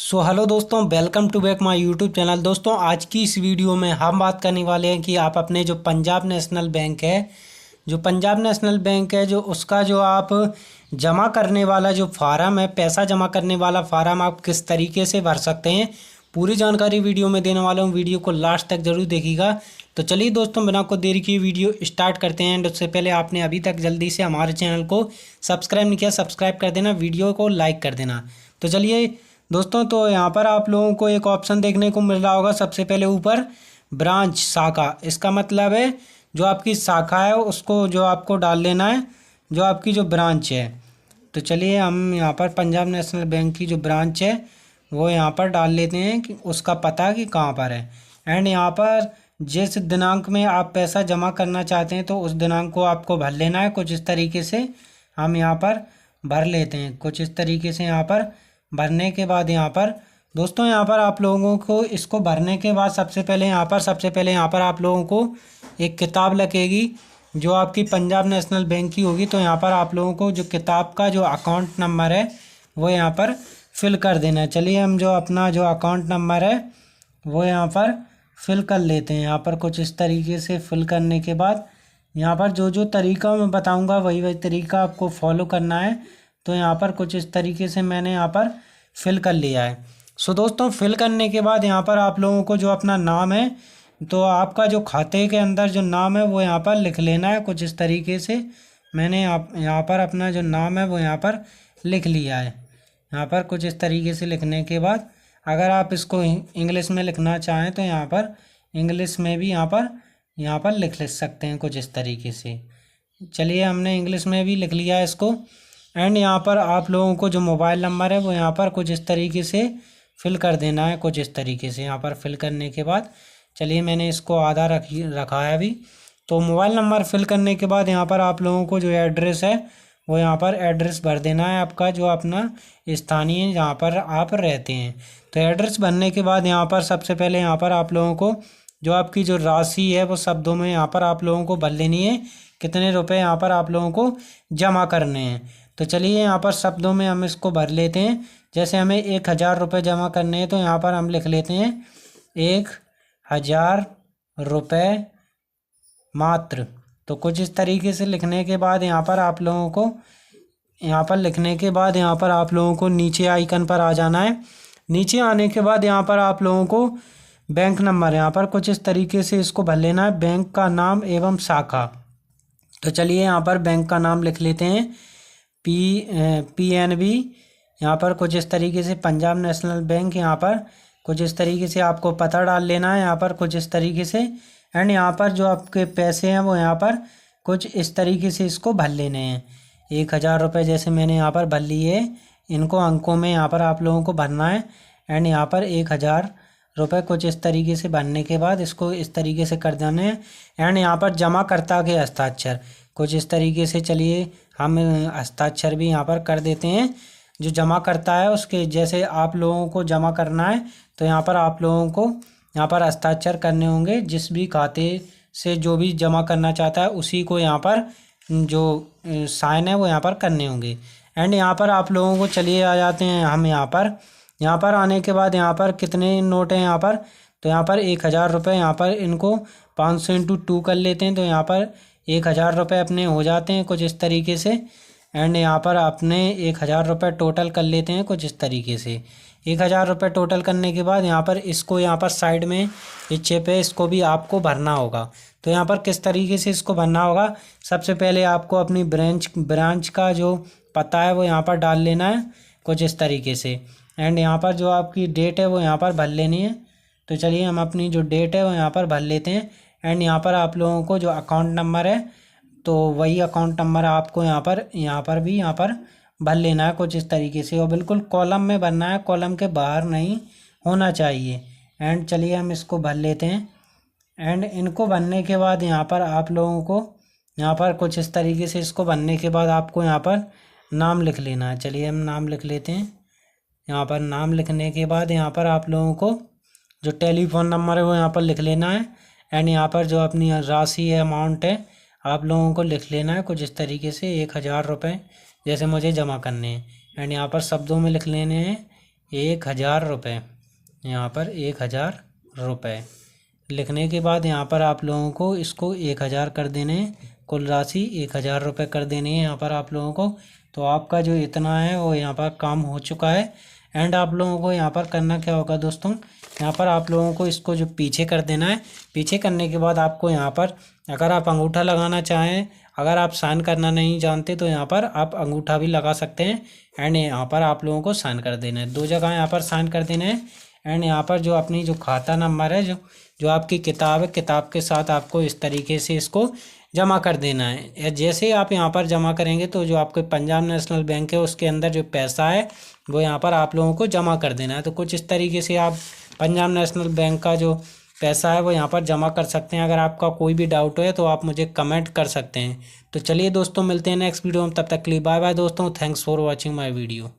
Hello दोस्तों, welcome to back my YouTube channel. दोस्तों, आज की इस वीडियो में हम बात करने वाले हैं कि आप अपने जो पंजाब नेशनल बैंक है, जो उसका जो आप जमा करने वाला जो फार्म है, पैसा जमा करने वाला फार्म आप किस तरीके से भर सकते हैं, पूरी जानकारी वीडियो में देने वाला हूँ। वीडियो को लास्ट तक जरूर देखिएगा। तो चलिए दोस्तों, बिना को देरी की वीडियो स्टार्ट करते हैं। एंड उससे पहले आपने अभी तक जल्दी से हमारे चैनल को सब्सक्राइब नहीं किया, सब्सक्राइब कर देना, वीडियो को लाइक कर देना। तो चलिए दोस्तों, तो यहाँ पर आप लोगों को एक ऑप्शन देखने को मिल रहा होगा सबसे पहले ऊपर, ब्रांच शाखा। इसका मतलब है जो आपकी शाखा है उसको जो आपको डाल लेना है, जो आपकी जो ब्रांच है। तो चलिए हम यहाँ पर पंजाब नेशनल बैंक की जो ब्रांच है वो यहाँ पर डाल लेते हैं कि उसका पता कि कहाँ पर है। एंड यहाँ पर जिस दिनांक में आप पैसा जमा करना चाहते हैं तो उस दिनांक को आपको भर लेना है। कुछ इस तरीके से हम यहाँ पर भर लेते हैं। कुछ इस तरीके से यहाँ पर भरने के बाद यहाँ पर दोस्तों, यहाँ पर आप लोगों को इसको भरने के बाद सबसे पहले यहाँ पर आप लोगों को एक किताब लगेगी जो आपकी पंजाब नेशनल बैंक की होगी। तो यहाँ पर आप लोगों को जो किताब का जो अकाउंट नंबर है वो यहाँ पर फिल कर देना है। चलिए हम जो अपना जो अकाउंट नंबर है वो यहाँ पर फिल कर लेते हैं। यहाँ पर कुछ इस तरीके से फिल करने के बाद यहाँ पर जो जो तरीका मैं बताऊँगा वही तरीका आपको फॉलो करना है। तो यहाँ पर कुछ इस तरीके से मैंने यहाँ पर फिल कर लिया है। सो दोस्तों, फिल करने के बाद यहाँ पर आप लोगों को जो अपना नाम है, तो आपका जो खाते के अंदर जो नाम है वो यहाँ पर लिख लेना है। कुछ इस तरीके से मैंने यहाँ पर अपना जो नाम है वो यहाँ पर लिख लिया है। यहाँ पर कुछ इस तरीके से लिखने के बाद अगर आप इसको इंग्लिश में लिखना चाहें तो यहाँ पर इंग्लिश में भी यहाँ पर लिख सकते हैं कुछ इस तरीके से। चलिए हमने इंग्लिश में भी लिख लिया है इसको। एंड यहाँ पर आप लोगों को जो मोबाइल नंबर है वो यहाँ पर कुछ इस तरीके से फिल कर देना है। कुछ इस तरीके से यहाँ पर फिल करने के बाद चलिए मैंने इसको आधा रखा है अभी। तो मोबाइल नंबर फिल करने के बाद यहाँ पर आप लोगों को जो एड्रेस है वो यहाँ पर एड्रेस भर देना है आपका, जो अपना स्थानीय जहाँ पर आप रहते हैं। तो एड्रेस भरने के बाद यहाँ पर सबसे पहले यहाँ पर आप लोगों को जो आपकी जो राशि है वो शब्दों में यहाँ पर आप लोगों को भर लेनी है, कितने रुपए यहाँ पर आप लोगों को जमा करने हैं। तो चलिए यहाँ पर शब्दों में हम इसको भर लेते हैं। जैसे हमें 1000 रुपये जमा करने हैं तो यहाँ पर हम लिख लेते हैं 1000 रुपये मात्र। तो कुछ इस तरीके से लिखने के बाद यहाँ पर आप लोगों को नीचे आइकन पर आ जाना है। नीचे आने के बाद यहाँ पर आप लोगों को बैंक नंबर यहाँ पर कुछ इस तरीके से इसको भर लेना है, बैंक का नाम एवं शाखा। तो चलिए यहाँ पर बैंक का नाम लिख लेते हैं PNB। यहाँ पर कुछ इस तरीके से पंजाब नेशनल बैंक, यहाँ पर कुछ इस तरीके से आपको पता डाल लेना है यहाँ पर कुछ इस तरीके से। एंड यहाँ पर जो आपके पैसे हैं वो यहाँ पर कुछ इस तरीके से इसको भर लेने हैं। 1000 रुपये जैसे मैंने यहाँ पर भर लिए, इनको अंकों में यहाँ पर आप लोगों को भरना है। एंड यहाँ पर 1000 रुपये कुछ इस तरीके से भरने के बाद इसको इस तरीके से कर देने हैं। एंड यहाँ पर जमाकर्ता के हस्ताक्षर कुछ इस तरीके से, चलिए हम हस्ताक्षर भी यहाँ पर कर देते हैं। जो जमा करता है उसके जैसे आप लोगों को जमा करना है तो यहाँ पर आप लोगों को यहाँ पर हस्ताक्षर करने होंगे। जिस भी खाते से जो भी जमा करना चाहता है उसी को यहाँ पर जो साइन है वो यहाँ पर करने होंगे। एंड यहाँ पर आप लोगों को चलिए आ जाते हैं हम यहाँ पर आने के बाद यहाँ पर कितने नोट हैं यहाँ पर, तो यहाँ पर 1000 रुपये, यहाँ पर इनको 500 × 2 कर लेते हैं। तो यहाँ पर 1000 रुपये अपने हो जाते हैं कुछ इस तरीके से। एंड यहाँ पर अपने 1000 रुपये टोटल कर लेते हैं कुछ इस तरीके से। 1000 रुपये टोटल करने के बाद यहाँ पर इसको यहाँ पर साइड में हिस्से पे इसको भी आपको भरना होगा। तो यहाँ पर किस तरीके से इसको भरना होगा, सबसे पहले आपको अपनी ब्रांच का जो पता है वो यहाँ पर डाल लेना है कुछ इस तरीके से। एंड यहाँ पर जो आपकी डेट है वो यहाँ पर भर लेनी है। तो चलिए हम अपनी जो डेट है वो यहाँ पर भर लेते हैं। एंड यहाँ पर आप लोगों को जो अकाउंट नंबर है तो वही अकाउंट नंबर आपको यहाँ पर भर लेना है कुछ इस तरीके से। और बिल्कुल कॉलम में भरना है, कॉलम के बाहर नहीं होना चाहिए। एंड चलिए हम इसको भर लेते हैं। एंड इनको भरने के बाद यहाँ पर आप लोगों को यहाँ पर कुछ इस तरीके से इसको भरने के बाद आपको यहाँ पर नाम लिख लेना है। चलिए हम नाम लिख लेते हैं। यहाँ पर नाम लिखने के बाद यहाँ पर आप लोगों को जो टेलीफोन नंबर है वो यहाँ पर लिख लेना है। एंड यहाँ पर जो अपनी राशि है, अमाउंट है, आप लोगों को लिख लेना है कुछ इस तरीके से 1000 रुपये जैसे मुझे जमा करने हैं। एंड यहाँ पर शब्दों में लिख लेने हैं 1,000 रुपये। यहाँ पर 1,000 रुपये लिखने के बाद यहाँ पर आप लोगों को इसको 1,000 कर देने हैं। कुल राशि 1,000 रुपये कर देनी है यहाँ पर आप लोगों को। तो आपका जो इतना है वो यहाँ पर काम हो चुका है। एंड आप लोगों को यहाँ पर करना क्या होगा दोस्तों, यहाँ पर आप लोगों को इसको जो पीछे कर देना है। पीछे करने के बाद आपको यहाँ पर अगर आप अंगूठा लगाना चाहें, अगर आप साइन करना नहीं जानते तो यहाँ पर आप अंगूठा भी लगा सकते हैं। एंड यहाँ पर आप लोगों को साइन कर देना है, 2 जगह यहाँ पर साइन कर देना है। एंड यहाँ पर जो अपनी जो खाता नंबर है, जो जो आपकी किताब है, किताब के साथ आपको इस तरीके से इसको जमा कर देना है। जैसे आप यहाँ पर जमा करेंगे तो जो आपके पंजाब नेशनल बैंक है उसके अंदर जो पैसा है वो यहाँ पर आप लोगों को जमा कर देना है। तो कुछ इस तरीके से आप पंजाब नेशनल बैंक का जो पैसा है वो यहाँ पर जमा कर सकते हैं। अगर आपका कोई भी डाउट हो तो आप मुझे कमेंट कर सकते हैं। तो चलिए दोस्तों, मिलते हैं नेक्स्ट वीडियो में, तब तक के लिए बाय बाय दोस्तों। Thanks for watching my video.